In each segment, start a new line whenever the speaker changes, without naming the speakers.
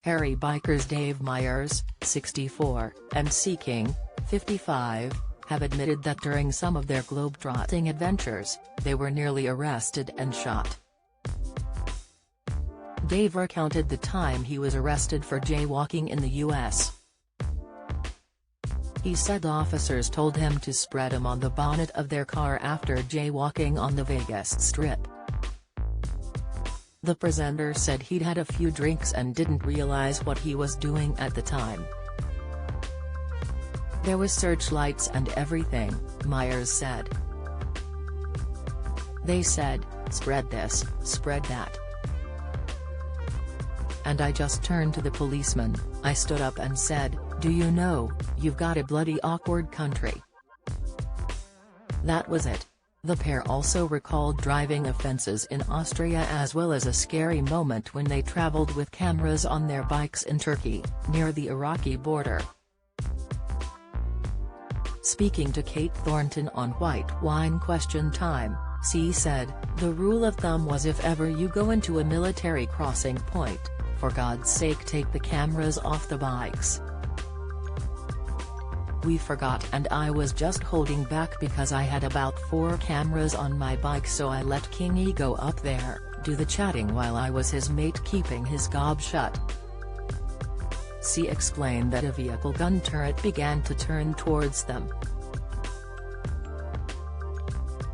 Harry bikers Dave Myers, 64, and Sea King, 55, have admitted that during some of their globetrotting adventures, they were nearly arrested and shot. Dave recounted the time he was arrested for jaywalking in the U.S. He said officers told him to spread him on the bonnet of their car after jaywalking on the Vegas Strip. The presenter said he'd had a few drinks and didn't realize what he was doing at the time. There was searchlights and everything, Myers said. They said, spread this, spread that. And I just turned to the policeman, I stood up and said, do you know, you've got a bloody awkward country. That was it. The pair also recalled driving offenses in Austria as well as a scary moment when they traveled with cameras on their bikes in Turkey, near the Iraqi border. Speaking to Kate Thornton on White Wine Question Time, C said, the rule of thumb was if ever you go into a military crossing point, for God's sake take the cameras off the bikes. We forgot and I was just holding back because I had about 4 cameras on my bike, so I let Kingy go up there, do the chatting while I was his mate keeping his gob shut. C explained that a vehicle gun turret began to turn towards them.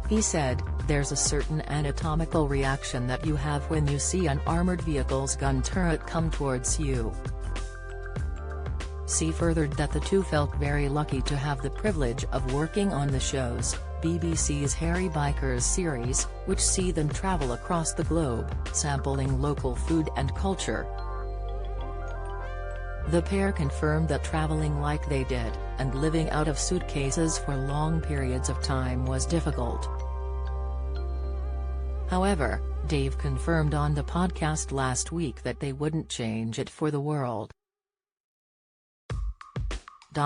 He said, there's a certain anatomical reaction that you have when you see an armored vehicle's gun turret come towards you. C furthered that the two felt very lucky to have the privilege of working on the show's, BBC's Harry Bikers series, which see them travel across the globe, sampling local food and culture. The pair confirmed that traveling like they did, and living out of suitcases for long periods of time was difficult. However, Dave confirmed on the podcast last week that they wouldn't change it for the world.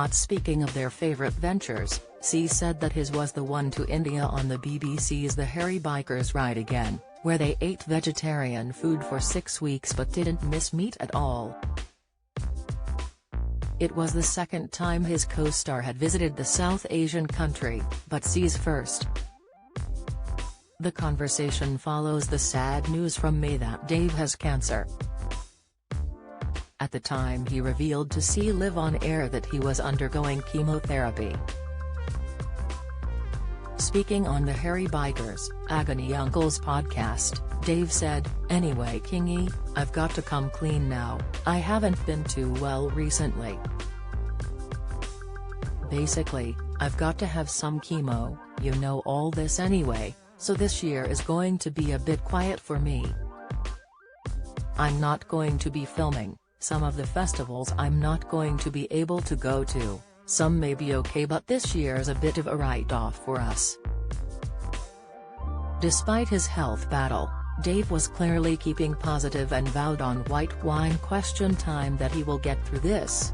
Speaking of their favorite ventures, C said that his was the one to India on the BBC's The Harry Bikers Ride Again, where they ate vegetarian food for 6 weeks but didn't miss meat at all. It was the second time his co-star had visited the South Asian country, but C's first. The conversation follows the sad news from May that Dave has cancer. At the time he revealed to C Live on air that he was undergoing chemotherapy. Speaking on the Harry Bikers, Agony Uncles podcast, Dave said, anyway Kingy, I've got to come clean now, I haven't been too well recently. Basically, I've got to have some chemo, you know all this anyway, so this year is going to be a bit quiet for me. I'm not going to be filming. Some of the festivals I'm not going to be able to go to, some may be okay, but this year's a bit of a write-off for us. Despite his health battle, Dave was clearly keeping positive and vowed on White Wine Question Time that he will get through this.